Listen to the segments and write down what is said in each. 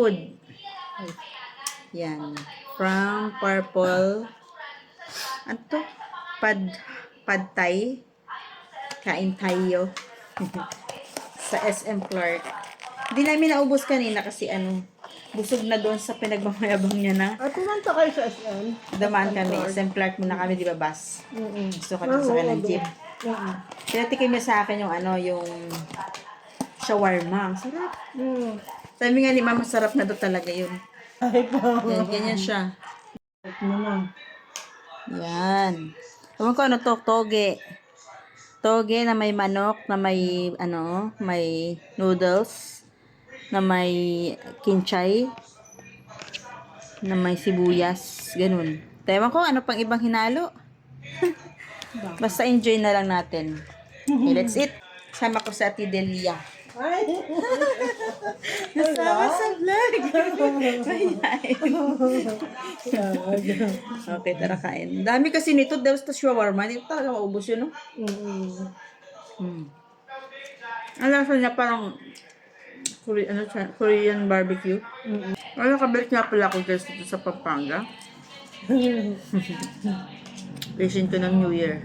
Food. Yan. From Purple. Ano to? Pad Thai. Kain tayo. Sa SM Clark. Hindi namin naubos kanina kasi busog na doon sa pinagmamayabang niya na. Ay, pumunta kayo sa SM? Damaan kami. SM Clark muna kami, di ba, bus? Gusto ka na sa ng jeep. Pinatikim niya sa akin yung shawarma. Sarap. Sabi nga ni Mama, sarap na doon talaga yun. Ay po. Yan, ganyan siya. Yan. Ewan ko to, toge. Toge na may manok, na may, may noodles, na may kinchay, na may sibuyas, ganun. Ewan ko, ano pang ibang hinalo. Basta enjoy na lang natin. Okay, let's eat. Sama ko sa Ate Delia. Ay! Nasama sa vlog. Okay, tara kain. Dami kasi nito. Daw sa shawarma. Hindi talaga maubos yun, no? Ang lasa niya parang Korean barbecue. Kabalik nga pala ako guys dito sa Pampanga. Patient ko ng New Year.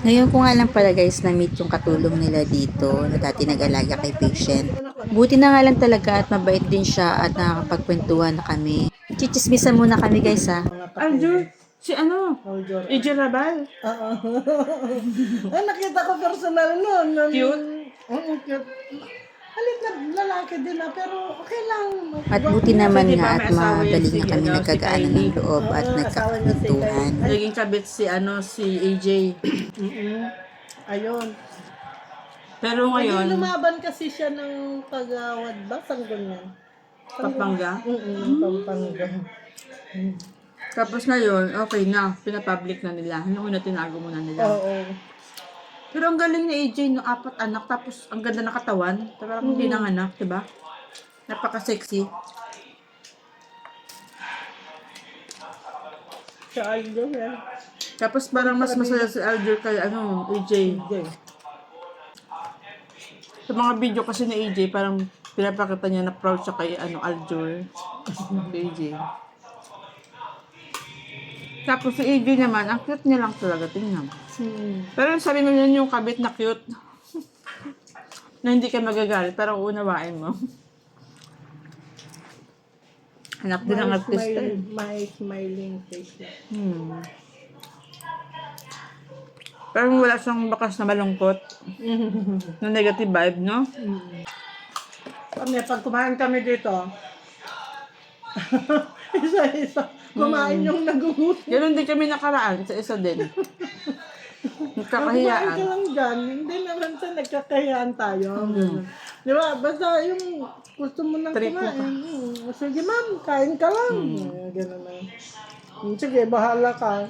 Ngayon ko nga lang pala guys na-meet yung katulong nila dito na dati nag-alaga kay patient. Buti na nga lang talaga at mabait din siya at nakakapagkwentuhan na kami. Chichismisan muna kami guys ha. Andrew, si AJ Rabal. Oo. Nakita ko personal noon. Cute? Oo, cute. Halit na lalaki din pero okay lang. At buti naman nga at madali na kami nagkagaanan ng loob at nagkakwentuhan. Naging kabit si AJ. Ayun. Pero ngayon, Lumaban kasi siya ng Pagawad ba? Sanggol yan. Pampanga. Pampanga. Tapos ngayon, okay na. Pinapublic na nila. Yung una tinago muna nila. Oo. Pero ang galing ni AJ, no, 4 anak, tapos ang ganda ng katawan. Parang hindi nang anak, diba? Napaka-sexy. Sa Aldo yan. Tapos parang mas masaya si Alger kay AJ. Sa mga video kasi ni AJ, parang pinapakita niya na proud siya kay Alger. AJ. Tapos si AJ naman, ang cute niya lang talaga, tingnan. Pero sabi mo yun yung kabit na cute. Na hindi ka magagalit, pero unawain mo. Anak din ang artista. My smiling face. Pero wala siyang bakas na malungkot. Na negative vibe, no? Pag kumain kami dito, isa-isa, kumain yung nagugut. Ganun din kami nakaraan, isa-isa din. Kumain Nagkakahiyaan. ka lang dyan, hindi naman sa nagkakahiyaan tayo. Di ba? Basta yung gusto mo nang Trip mo kumain. Sige ma'am, kain ka lang. Ganun na. Sige, bahala ka.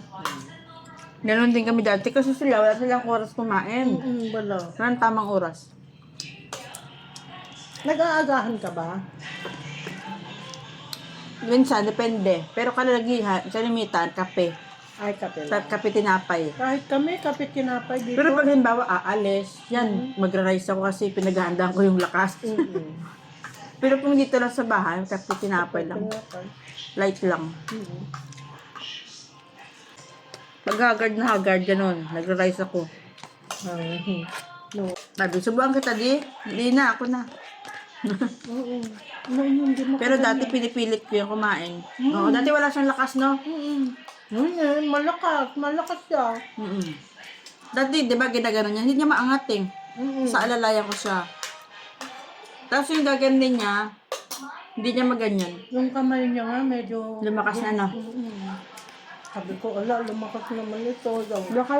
Ganun din kami dati kasi sila, wala silang oras kumain. Wala. Walang tamang oras. Nag-aagahan ka ba? Minsan, depende. Pero kalimitan, kape. Ay, kape lang. Kape tinapay. Kahit kami, kape kinapay dito. Pero pag halimbawa, aalis, yan, magra-rice ako kasi pinaghahandaan ko yung lakas. Pero kung dito lang sa bahay, kape tinapay lang. Light lang. Pag haggard, ganun. Nagra-rice ako. No. Sabi, subuhan kita di. Hindi na, ako na. Oo. No, hindi mo Pero dati pinipilit ko yung kumain. Oo, dati wala siyang lakas, no? Malakas. Malakas siya. Dati, di ba, ginagano niya? Hindi niya maangat eh. Sa alalayan ko siya. Tapos yung gaganin niya, hindi niya maganyan. Yung kamay niya nga, medyo... Lumakas na, no? Sabi ko, ala, lumakas naman ito. Baka